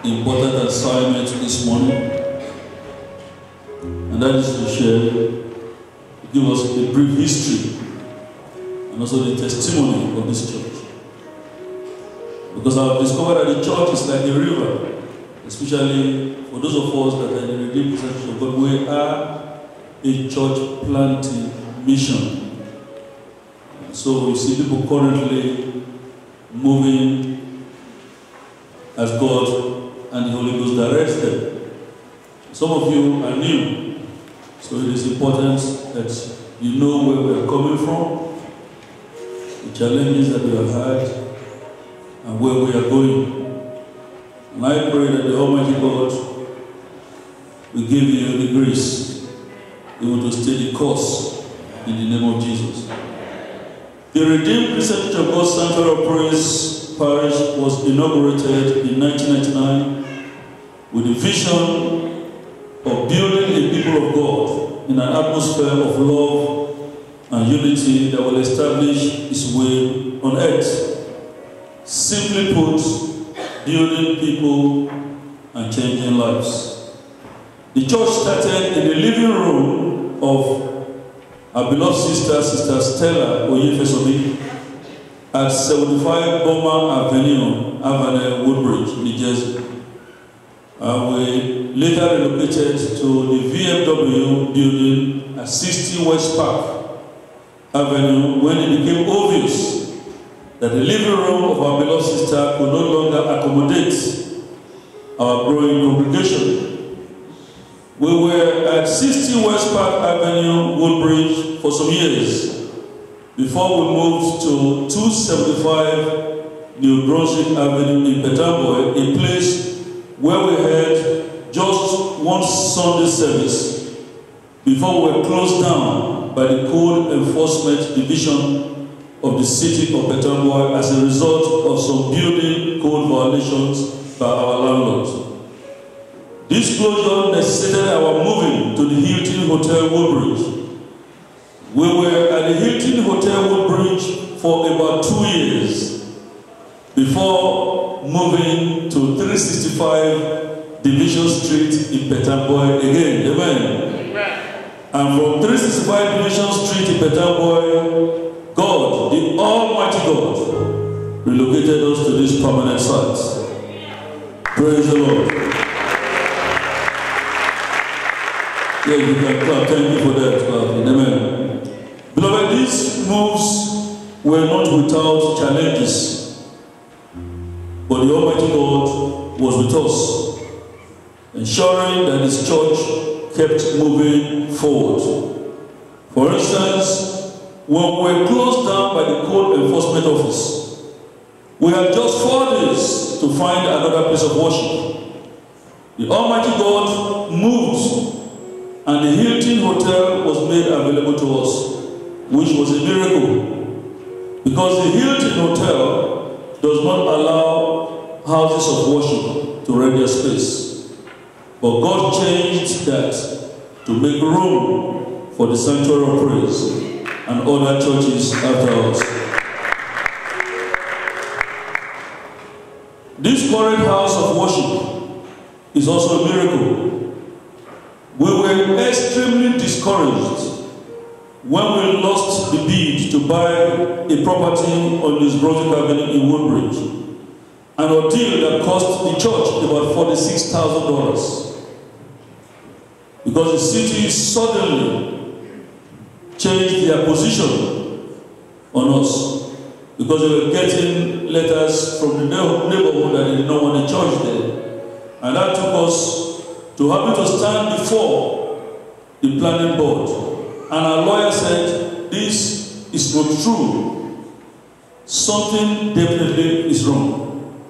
important assignment this morning, and that is to share, give us a brief history and also the testimony of this church. Because I have discovered that the church is like a river, especially for those of us that are in the Redeemed Church of God. We are a church planting mission. So we see people currently moving as God and the Holy Ghost directs them. Some of you are new, so it is important that you know where we are coming from, the challenges that we have had, and where we are going. And I pray that the Almighty God will give you the grace even to stay the course in the name of Jesus. The Redeemed Christian Church of God Sanctuary of Praise Parish was inaugurated in 1999 with the vision of building a people of God in an atmosphere of love and unity that will establish His way on earth. Simply put, building people and changing lives. The church started in the living room of our beloved sister Stella Oyefesomi at 75 Boma Avenue, Woodbridge, New Jersey. We later relocated to the VFW building at 60 West Park Avenue when it became obvious that the living room of our beloved sister could no longer accommodate our growing congregation. We were at 60 West Park Avenue, Woodbridge for some years before we moved to 275 New Brunswick Avenue in Petamboy, a place where we had just one Sunday service before we were closed down by the Code Enforcement Division of the city of Petamboy as a result of some building code violations by our landlords. This closure necessitated our moving to the Hilton Hotel Woodbridge. We were at the Hilton Hotel Woodbridge for about 2 years before moving to 365 Division Street in Petamboy again. Amen. And from 365 Division Street in Petamboy, God, the Almighty God, relocated us to this permanent site. Praise the Lord. Yeah, you can clap. Thank you for that. Amen. Beloved, these moves were not without challenges, but the Almighty God was with us, ensuring that His church kept moving forward. For instance, when we were closed down by the Code Enforcement Office, we had just 4 days to find another place of worship. The Almighty God moved, and the Hilton Hotel was made available to us, which was a miracle, because the Hilton Hotel does not allow houses of worship to rent their space. But God changed that to make room for the Sanctuary of Praise and other churches after us. This current house of worship is also a miracle. We were extremely discouraged when we lost the bid to buy a property on this Brunswick Avenue in Woodbridge, an ordeal that cost the church about $46,000, because the city suddenly changed their position on us, because they were getting letters from the neighborhood that they did not want a church there. And that took us to having to stand before the planning board. And our lawyer said, this is not true. Something definitely is wrong.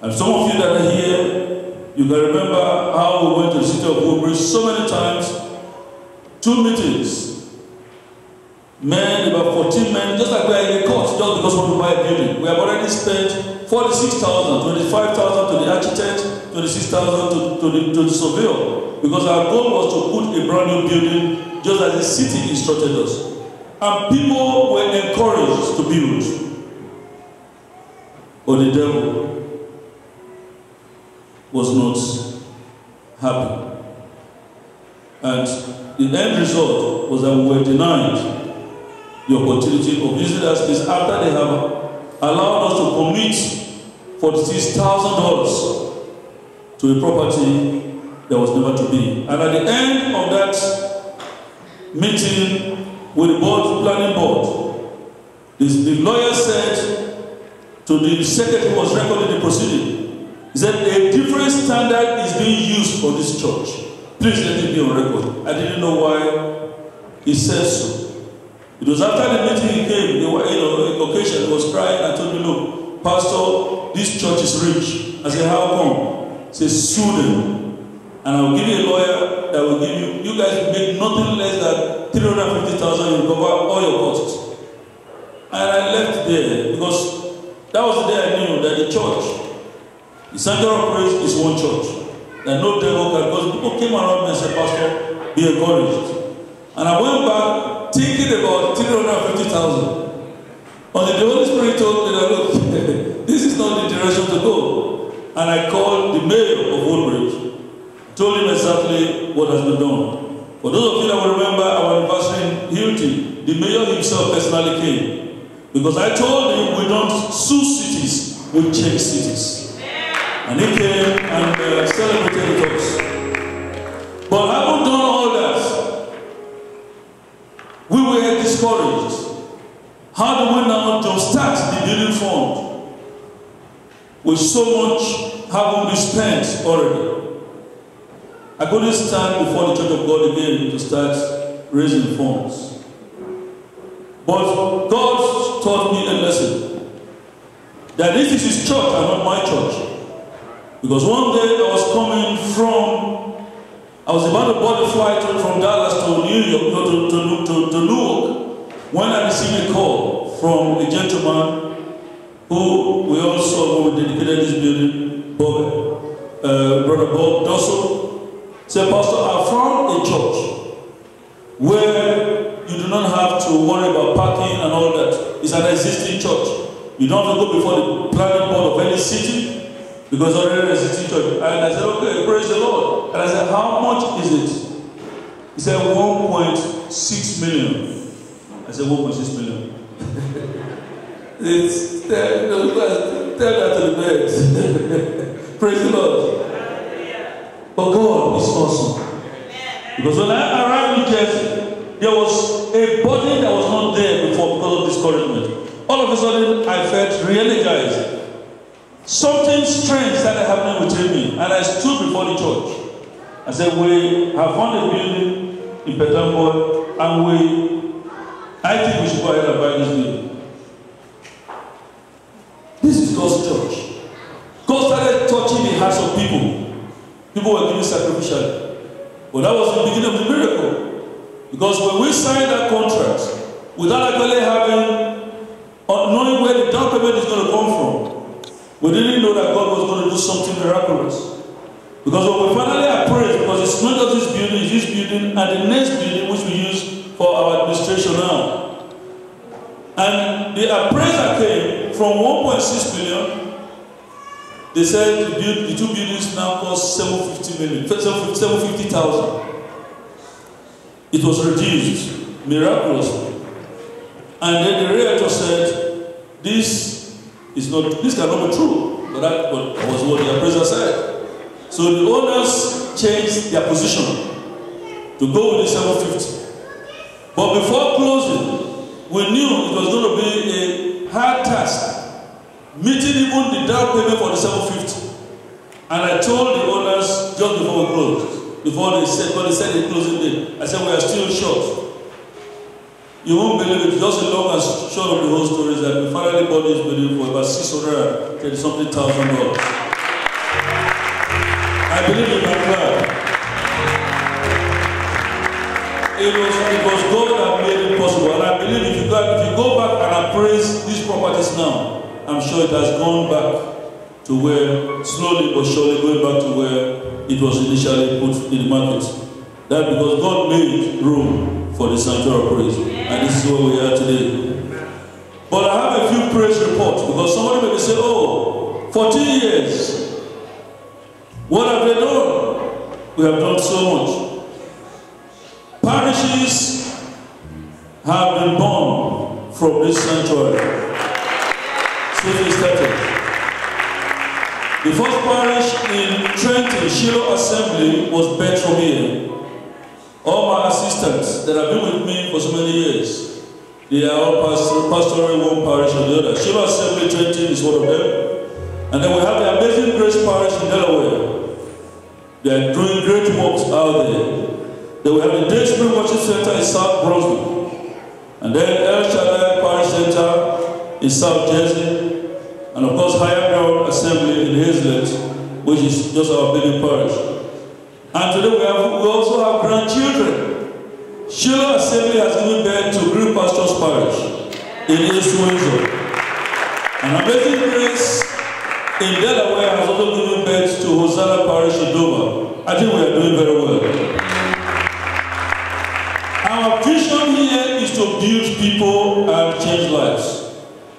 And some of you that are here, you can remember how we went to the city of Woodbridge so many times, 2 meetings. Men, about 14 men, just like we are in a court, just because we want to buy a building. We have already spent $46,000, $25,000 to the architect, $26,000 to the surveyor, because our goal was to put a brand new building just as the city instructed us. And people were encouraged to build. But the devil was not happy. And the end result was that we were denied the opportunity of using that space after they have allowed us to commit $46,000 to a property that was never to be. And at the end of that meeting with the planning board, the lawyer said to the secretary who was recording the proceeding, he said, a different standard is being used for this church. Please let it be on record. I didn't know why he said so. It was after the meeting he came, occasion, he was crying and told me, look, Pastor, this church is rich. I said, how come? He said, sue them. And I will give you a lawyer that will give you guys will make nothing less than $350,000, you recover all your costs. And I left there because that was the day I knew that the church, the Sanctuary of Praise, is one church. That no devil can, because people came around me and said, Pastor, be encouraged. And I went back thinking about $350,000. Until the Holy Spirit told me that, look, this is not the direction to go. And I called the mayor of Woodbridge, told him exactly what has been done. For those of you that will remember our anniversary in Hilton, the mayor himself personally came. Because I told him we don't sue cities, we check cities. And he came and celebrated with us. But having done all that, we were discouraged. How do we now jumpstart the building fund with so much having been spent already? I couldn't stand before the Church of God again to start raising funds. But God taught me a lesson. That this is his church and not my church. Because one day I was about to board the flight from Dallas to New York, to Newark, when I received a call from a gentleman who we all saw when we dedicated this building, Brother Bob Dosso. Said, Pastor, I found a church where you do not have to worry about parking and all that. It's an existing church. You don't have to go before the planning board of any city because already an existing church. And I said, okay, praise the Lord. And I said, how much is it? He said, 1.6 million. I said, 1.6 million. Tell that to the bed. Praise the Lord. But God is awesome. Because when I arrived in Jersey, there was a body that was not there before because of discouragement. All of a sudden, I felt re-energized. Something strange started happening within me, and I stood before the church. I said, we have found a building in Petamboy, and I think we should go ahead and buy this building. This is God's church. God started touching the hearts of people. People were giving sacrificially. But that was the beginning of the miracle. Because when we signed that contract, without actually knowing where the down payment is going to come from, we didn't know that God was going to do something miraculous. Because when we finally appraised, because it's not just this building, it's this building and the next building which we use for our administration now. And the appraiser came from 1.6 million. They said the two buildings now cost $750,000. It was reduced miraculously. And then the realtor said, this cannot be true. But that was what the appraiser said. So the owners changed their position to go with the 750. But before closing, we knew it was going to be a hard task, meeting even the down payment for the 750. And I told the owners just before we closed, before they said the closing date, I said, we are still short. You won't believe it, just a long and short of the whole story is that we finally bought this building for about $630,000. I believe in my God. It was God that made it possible. And I believe if you go back and appraise these properties now, I'm sure it has gone back to where, slowly but surely going back to where it was initially put in the market. That's because God made room for the Sanctuary of Praise. And this is where we are today. But I have a few praise reports because somebody may say, oh, 14 years. What have they done? We have done so much. Parishes have been born from this sanctuary. Since we started. The first parish in Trenton, Shiloh Assembly, was birthed from here. All my assistants that have been with me for so many years, they are all pastoring one parish or the other. Shiloh Assembly Trenton is one of them. And then we have the Amazing Grace Parish in Delaware. They are doing great works out there. Then we have the Day Spring Worship Center in South Brunswick. And then El Shaddai Parish Center in South Jersey. And of course, Higher Ground Assembly in Hazlet, which is just our baby parish. And today we also have grandchildren. Shiloh Assembly has given birth to Green Pastures Parish in East Windsor. And Amazing Grace in Delaware has also given birth to Hosanna Parish in Dover. I think we are doing very well. Our vision here is to build people and change lives.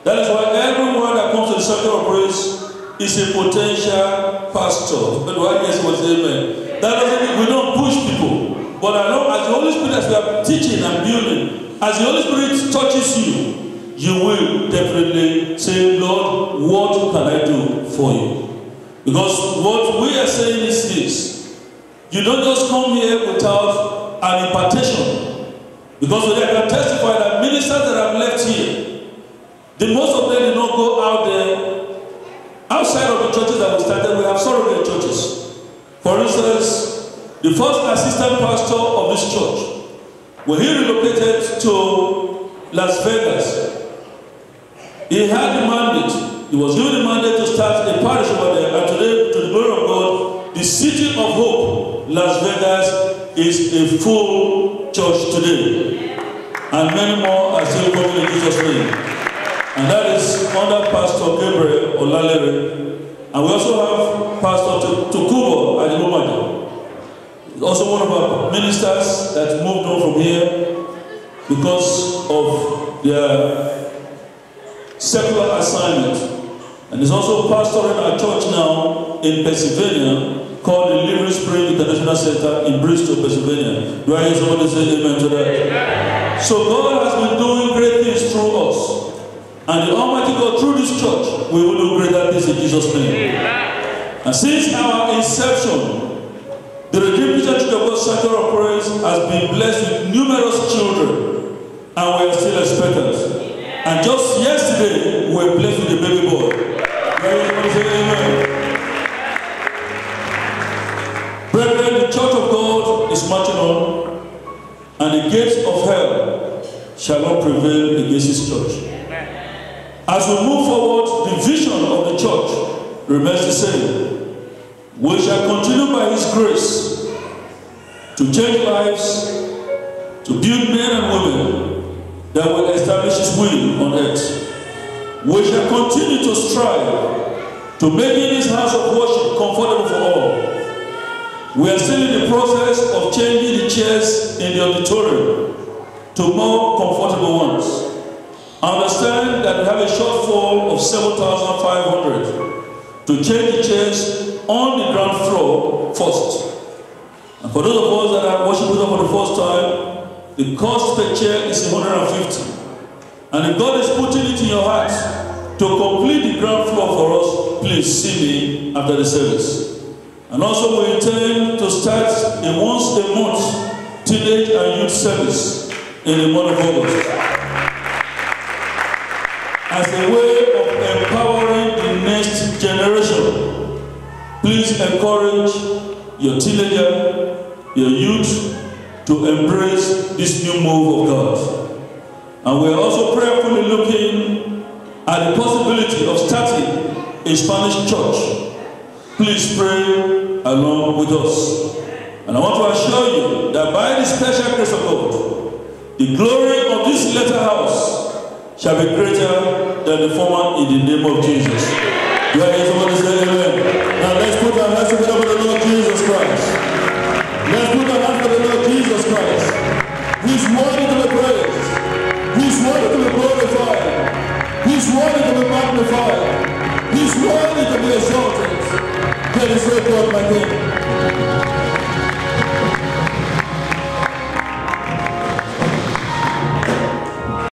That is why everyone that comes to the Circle of Praise is a potential pastor. But why yes was amen? That doesn't mean we don't push people. But I know as the Holy Spirit, as we are teaching and building, as the Holy Spirit touches you, you will definitely say, Lord, what can I do for you? Because what we are saying is this. You don't just come here without an impartation. Because I can testify that ministers that have left here, the most of them did not go out there, outside of the churches that we started. We have surrogate churches. For instance, the first assistant pastor of this church, when he relocated to Las Vegas, he had the mandate. He was given the mandate to start a parish over there. And today, to the glory of God, the City of Hope, Las Vegas, is a full church today. And many more are still coming in Jesus' name. And that is under Pastor Gabriel Olalere. And we also have Pastor Tukubo Adimomaja. Also one of our ministers that moved on from here because of their secular assignment. And he's also pastoring our church now in Pennsylvania called the Living Spring International Center in Bristol, Pennsylvania. Do I hear somebody say amen to that? So God has been doing great things through us. And the Almighty God, through this church, we will do greater things in Jesus' name. And since our inception, the Redeemed Church of God Center of Praise has been blessed with numerous children, and we are still expectant. And just yesterday, we were blessed with a baby boy. Amen. Brethren, the church of God is marching on, and the gates of hell shall not prevail against his church. As we move forward, the vision of the church remains the same. We shall continue by his grace to change lives, to build men and women that will establish his will on earth. We shall continue to strive to make this house of worship comfortable for all. We are still in the process of changing the chairs in the auditorium to more comfortable ones. Understand that we have a shortfall of 7,500 to change the chairs on the ground floor first. And for those of us that are worshiping with us for the first time, the cost per chair is 150. And if God is putting it in your heart to complete the ground floor for us, please see me after the service. And also we intend to start a once a month teenage and youth service in the month of August. As a way of empowering the next generation, please encourage your teenager, your youth, to embrace this new move of God. And we are also prayerfully looking at the possibility of starting a Spanish church. Please pray along with us. And I want to assure you that by the special grace of God, the glory of this latter house shall be greater than the former in the name of Jesus. Do I hear somebody say amen? Now let's put our hands together for the Lord Jesus Christ. Let's put our hands for the Lord Jesus Christ. He's worthy to be praised. He's worthy to be glorified. glorified. He's worthy to be exalted. That is so God, my King.